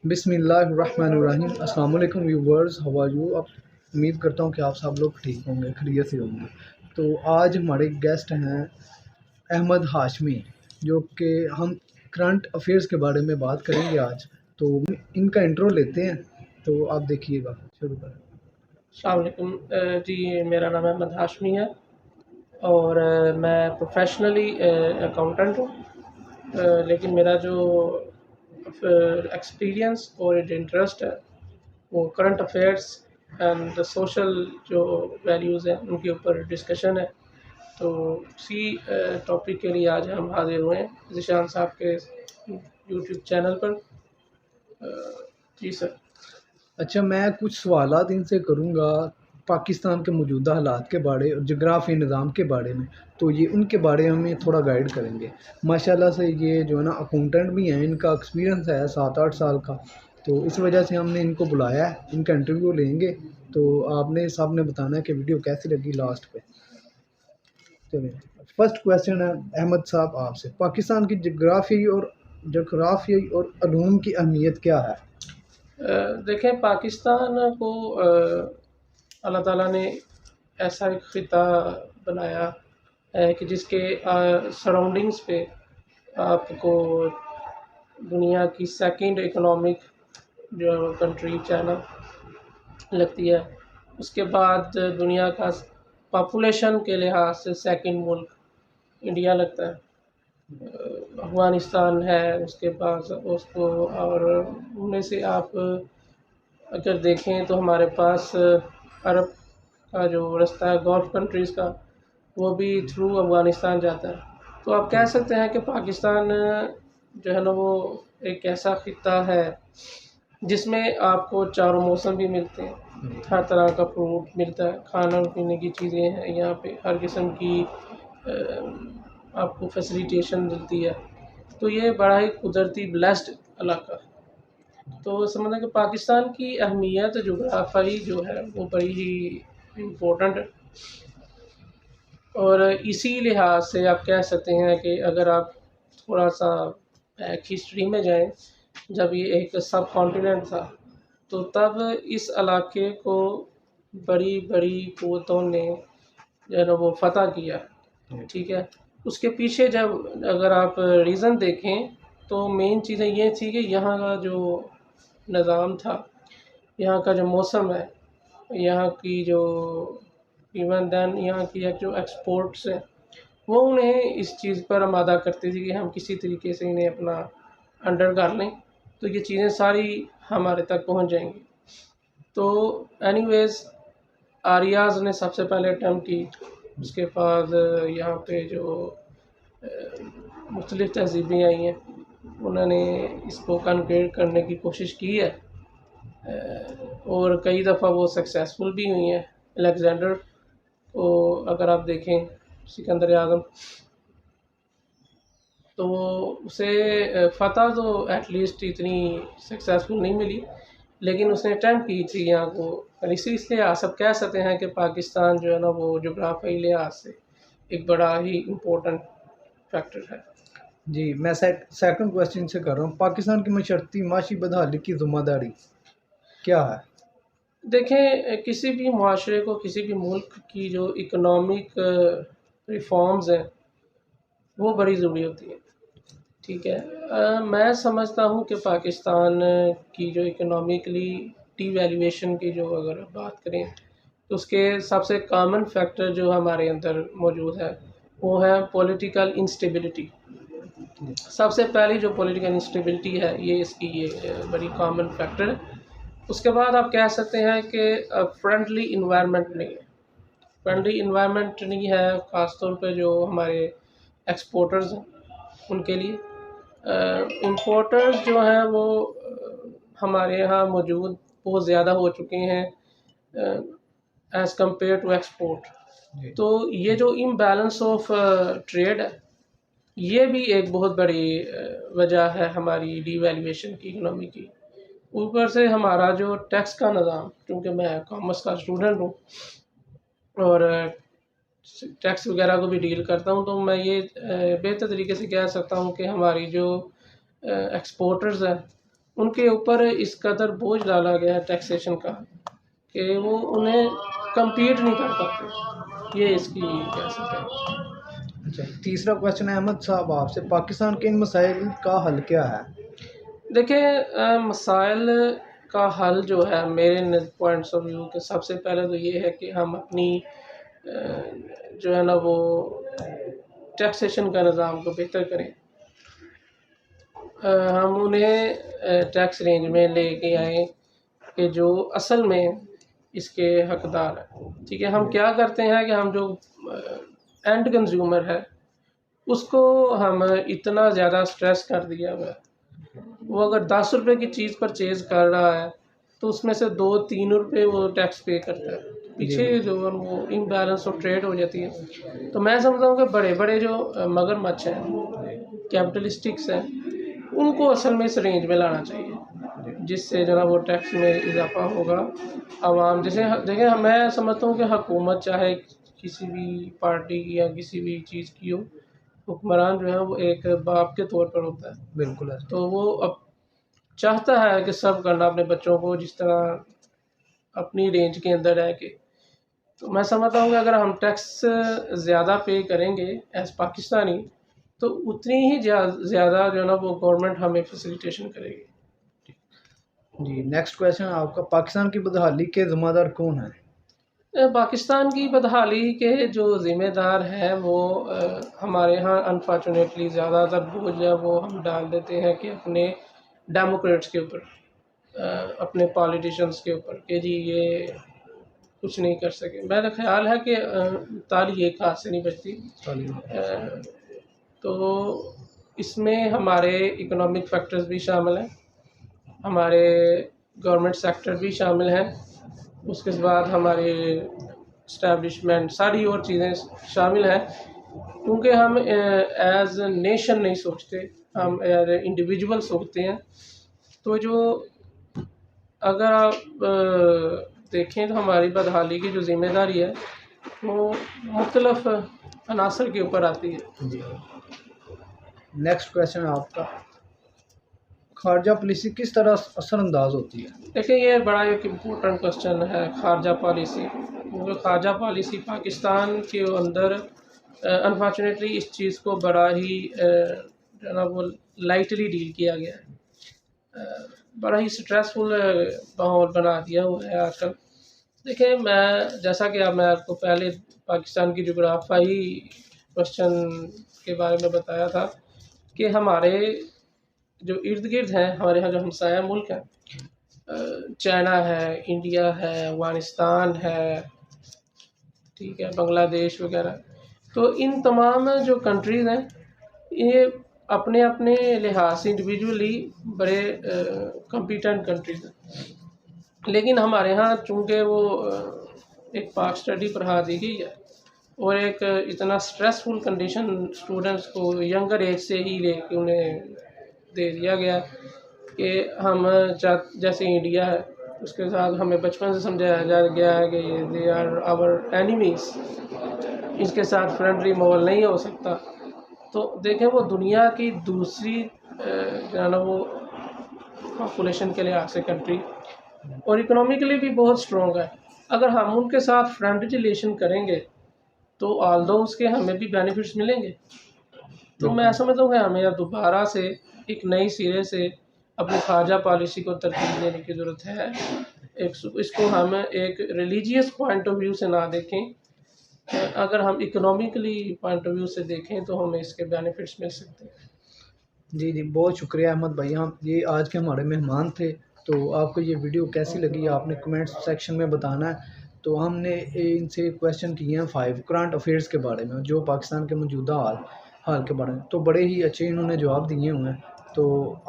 بسم اللہ الرحمن الرحیم۔ السلام علیکم ویورز، ہاؤ آر یو؟ اب امید کرتا ہوں کہ آپ سب لوگ ٹھیک ہوں گے، خیریت سے ہوں گے۔ تو آج ہمارے گیسٹ ہیں احمد ہاشمی، جو کہ ہم کرنٹ افیئرس کے بارے میں بات کریں گے آج۔ تو ان کا انٹرو لیتے ہیں، تو آپ دیکھیے گا، شروع کریں۔ السلام علیکم جی، میرا نام احمد ہاشمی ہے اور میں پروفیشنلی اکاؤنٹنٹ ہوں، لیکن میرا جو ایکسپیرینس اور انٹرسٹ ہے وہ کرنٹ افیئرس اینڈ سوشل جو ویلیوز ہیں ان کے اوپر ڈسکشن ہے۔ تو اسی ٹاپک کے لیے آج ہم حاضر ہوئے ہیں ذیشان صاحب کے یوٹیوب چینل پر۔ جی سر۔ اچھا، میں کچھ سوالات ان سے کروں گا پاکستان کے موجودہ حالات کے بارے اور جغرافی نظام کے بارے میں، تو یہ ان کے بارے میں ہمیں تھوڑا گائیڈ کریں گے۔ ماشاءاللہ سے یہ جو ہے نا اکاؤنٹنٹ بھی ہیں، ان کا ایکسپیرینس ہے 7-8 سال کا، تو اس وجہ سے ہم نے ان کو بلایا ہے، ان کا انٹرویو لیں گے۔ تو آپ نے سب نے بتانا ہے کہ ویڈیو کیسی لگی لاسٹ پہ۔ چلیں، فرسٹ کویسچن ہے احمد صاحب آپ سے، پاکستان کی جغرافیائی اور علوم کی اہمیت کیا ہے؟ دیکھیں، پاکستان کو اللہ تعالیٰ نے ایسا ایک خطہ بنایا ہے کہ جس کے سراؤنڈنگز پہ آپ کو دنیا کی سیکنڈ اکنامک جو کنٹری چائنا لگتی ہے، اس کے بعد دنیا کا پاپولیشن کے لحاظ سے سیکنڈ ملک انڈیا لگتا ہے۔ افغانستان ہے اس کے پاس، اس کو، اور ان میں سے آپ اگر دیکھیں تو ہمارے پاس عرب کا جو رستہ ہے گولف کنٹریز کا، وہ بھی تھرو افغانستان جاتا ہے۔ تو آپ کہہ سکتے ہیں کہ پاکستان جو ہے نا وہ ایک ایسا خطہ ہے جس میں آپ کو چاروں موسم بھی ملتے ہیں، ہر طرح کا فروٹ ملتا ہے، کھانا پینے کی چیزیں ہیں یہاں پہ، ہر قسم کی آپ کو فیسیلیٹیشن ملتی ہے۔ تو یہ بڑا ہی قدرتی بلیسڈ علاقہ ہے۔ تو سمجھیں کہ پاکستان کی اہمیت جغرافیائی جو ہے وہ بڑی ہی امپورٹنٹ ہے، اور اسی لحاظ سے آپ کہہ سکتے ہیں کہ اگر آپ تھوڑا سا بیک ہسٹری میں جائیں، جب یہ ایک سب کانٹیننٹ تھا تو تب اس علاقے کو بڑی بڑی قوتوں نے جو ہے نا وہ فتح کیا، ٹھیک ہے۔ اس کے پیچھے جب اگر آپ ریزن دیکھیں تو مین چیزیں یہ تھی کہ یہاں کا جو نظام تھا، یہاں کا جو موسم ہے، یہاں کی جو ایون دین یہاں کی جو ایکسپورٹس ہیں، وہ انہیں اس چیز پر آمادہ کرتی تھی کہ ہم کسی طریقے سے انہیں اپنا انڈر کر لیں تو یہ چیزیں ساری ہمارے تک پہنچ جائیں گی۔ تو اینی ویز آریاز نے سب سے پہلے اٹیمپٹ کی، اس کے بعد یہاں پہ جو مختلف تہذیبیں آئی ہیں انہوں نے اس کو کنکریٹ کرنے کی کوشش کی ہے، اور کئی دفعہ وہ سکسیسفل بھی ہوئی ہیں۔ الیگزینڈر کو اگر آپ دیکھیں، سکندر اعظم، تو اسے فتح تو ایٹ لیسٹ اتنی سکسیسفل نہیں ملی، لیکن اس نے اٹیمپٹ کی تھی یہاں کو۔ اسی لحاظ سب کہہ سکتے ہیں کہ پاکستان جو ہے نا وہ جغرافیائی لحاظ سے ایک بڑا ہی امپورٹنٹ فیکٹر ہے۔ جی، میں سیکنڈ کویسچن سے کر رہا ہوں، پاکستان کی معاشرتی معاشی بدحالی کی ذمہ داری کیا ہے؟ دیکھیں، کسی بھی معاشرے کو، کسی بھی ملک کی جو اکنامک ریفارمز ہیں وہ بڑی ضروری ہوتی ہے، ٹھیک ہے۔ میں سمجھتا ہوں کہ پاکستان کی جو اکنامکلی ڈی ویلیویشن کی جو اگر بات کریں تو اس کے سب سے کامن فیکٹر جو ہمارے اندر موجود ہے وہ ہے پولیٹیکل انسٹیبلٹی۔ سب سے پہلی جو پولیٹیکل انسٹیبلٹی ہے یہ اس کی یہ بڑی کامن فیکٹر ہے۔ اس کے بعد آپ کہہ سکتے ہیں کہ فرینڈلی انوائرمنٹ نہیں ہے، فرینڈلی انوائرمنٹ نہیں ہے، خاص طور پہ جو ہمارے ایکسپورٹرز ہیں ان کے لیے۔ امپورٹرز جو ہیں وہ ہمارے یہاں موجود بہت زیادہ ہو چکے ہیں ایز کمپیئر ٹو ایکسپورٹ۔ تو یہ جو امبیلنس آف ٹریڈ ہے یہ بھی ایک بہت بڑی وجہ ہے ہماری ڈی ویلیویشن کی، اکنامی کی۔ اوپر سے ہمارا جو ٹیکس کا نظام، کیونکہ میں کامرس کا اسٹوڈنٹ ہوں اور ٹیکس وغیرہ کو بھی ڈیل کرتا ہوں، تو میں یہ بہتر طریقے سے کہہ سکتا ہوں کہ ہماری جو ایکسپورٹرز ہیں ان کے اوپر اس قدر بوجھ ڈالا گیا ہے ٹیکسیشن کا کہ وہ انہیں کمپیٹ نہیں کر پاتے. یہ اس کی کہہ سکتے ہیں. اچھا، تیسرا کویشچن ہے احمد صاحب آپ سے، پاکستان کے ان مسائل کا حل کیا ہے؟ دیکھیں مسائل کا حل جو ہے میرے پوائنٹس آف ویو کے سب سے پہلے تو یہ ہے کہ ہم اپنی جو ہے نا وہ ٹیکسیشن کا نظام کو بہتر کریں. ہم انہیں ٹیکس رینج میں لے کے آئیں کہ جو اصل میں اس کے حقدار ہیں. ٹھیک ہے، ہم کیا کرتے ہیں کہ ہم جو اینڈ کنزیومر ہے اس کو ہم اتنا زیادہ سٹریس کر دیا ہوا ہے. وہ اگر 10 روپے کی چیز پرچیز کر رہا ہے تو اس میں سے 2-3 روپے وہ ٹیکس پے کرتا ہے. پیچھے جو وہ امبیلنس آف ٹریڈ ہو جاتی ہے. تو میں سمجھتا ہوں کہ بڑے بڑے جو مگر مچھ ہیں، کیپٹلسٹکس ہیں، ان کو اصل میں اس رینج میں لانا چاہیے جس سے جو ہے وہ ٹیکس میں اضافہ ہوگا. عوام جیسے دیکھیں، میں سمجھتا ہوں کہ حکومت چاہے کسی بھی پارٹی کی یا کسی بھی چیز کی ہو، حکمران جو ہے وہ ایک باپ کے طور پر ہوتا ہے. بالکل. تو وہ اب چاہتا ہے کہ سب کرنا اپنے بچوں کو جس طرح اپنی رینج کے اندر رہ کے. تو میں سمجھتا ہوں کہ اگر ہم ٹیکس زیادہ پے کریں گے ایز پاکستانی تو اتنی ہی زیادہ جو ہے نا وہ گورنمنٹ ہمیں فیسیلیٹیشن کرے گی. جی، نیکسٹ کویشچن آپ کا، پاکستان کی بدحالی کے ذمہ دار کون ہیں؟ پاکستان کی بدحالی کے جو ذمہ دار ہیں وہ ہمارے ہاں انفارچونیٹلی زیادہ تر بوجھ ہے وہ ہم ڈال دیتے ہیں کہ اپنے ڈیموکریٹس کے اوپر، اپنے پالیٹیشنس کے اوپر کہ جی یہ کچھ نہیں کر سکے. میرا خیال ہے کہ تالی ایک ہاتھ سے نہیں بچتی. تو اس میں ہمارے اکنامک فیکٹرز بھی شامل ہیں، ہمارے گورنمنٹ سیکٹر بھی شامل ہیں، اس کے بعد ہماری اسٹیبلشمنٹ ساری اور چیزیں شامل ہیں. کیونکہ ہم ایز اے نیشن نہیں سوچتے، ہم ایز اے انڈیویجول سوچتے ہیں. تو جو اگر آپ دیکھیں تو ہماری بدحالی کی جو ذمہ داری ہے وہ مختلف عناصر کے اوپر آتی ہے. جی، نیکسٹ کویشچن آپ کا، خارجہ پالیسی کس طرح اثر انداز ہوتی ہے؟ دیکھیں یہ بڑا ایک امپورٹنٹ کویشچن ہے خارجہ پالیسی. کیونکہ خارجہ پالیسی پاکستان کے اندر انفارچونیٹلی اس چیز کو بڑا ہی جو ہے نا وہ لائٹلی ڈیل کیا گیا ہے. بڑا ہی سٹریسفل ماحول بنا دیا ہوا ہے آج کل. دیکھیں میں جیسا کہ میں آپ کو پہلے پاکستان کی جغرافیائی کویشچن کے بارے میں بتایا تھا کہ ہمارے جو ارد گرد ہیں، ہمارے یہاں جو ہمسایہ ملک ہیں، چائنا ہے، انڈیا ہے، افغانستان ہے، ٹھیک ہے، بنگلہ دیش وغیرہ. تو ان تمام جو کنٹریز ہیں یہ اپنے اپنے لحاظ سے انڈیویجولی بڑے کمپیٹنٹ کنٹریز ہیں. لیکن ہمارے ہاں چونکہ وہ ایک پاک اسٹڈی پڑھا دی گئی ہے اور ایک اتنا سٹریسفل کنڈیشن اسٹوڈنٹس کو ینگر ایج سے ہی لے کے انہیں دے دیا گیا کہ ہم جیسے انڈیا ہے اس کے ساتھ ہمیں بچپن سے سمجھایا جا گیا ہے کہ دے آر آور اینیمیز، اس کے ساتھ فرینڈلی ماحول نہیں ہو سکتا. تو دیکھیں وہ دنیا کی دوسری جو ہے نا وہ پاپولیشن کے لحاظ سے کنٹری اور اکنامکلی بھی بہت اسٹرانگ ہے. اگر ہم ان کے ساتھ فرینڈلی ریلیشن کریں گے تو آل دو اس کے ہمیں بھی بینیفٹس ملیں گے. تو میں سمجھتا ہوں کہ ہمیں اب دوبارہ سے ایک نئی سرے سے اپنی خارجہ پالیسی کو ترتیب دینے کی ضرورت ہے. اس کو ہم ایک ریلیجیس پوائنٹ آف ویو سے نہ دیکھیں، اگر ہم اکنامکلی پوائنٹ آف ویو سے دیکھیں تو ہمیں اس کے بینیفٹس مل سکتے ہیں. جی جی، بہت شکریہ احمد بھائی، یہ آج کے ہمارے مہمان تھے. تو آپ کو یہ ویڈیو کیسی لگی آپ نے کمنٹ سیکشن میں بتانا ہے. تو ہم نے ان سے کویشچن کیے ہیں 5 کرنٹ افیئرس کے بارے میں، جو پاکستان کے موجودہ حال کے بارے میں. تو بڑے ہی اچھے انہوں نے جواب دیے ہوئے ہیں. تو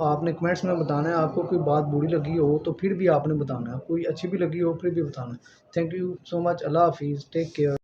آپ نے کمنٹس میں بتانا ہے، آپ کو کوئی بات بری لگی ہو تو پھر بھی آپ نے بتانا ہے، کوئی اچھی بھی لگی ہو پھر بھی بتانا ہے. تھینک یو سو مچ. اللہ حافظ. Take care.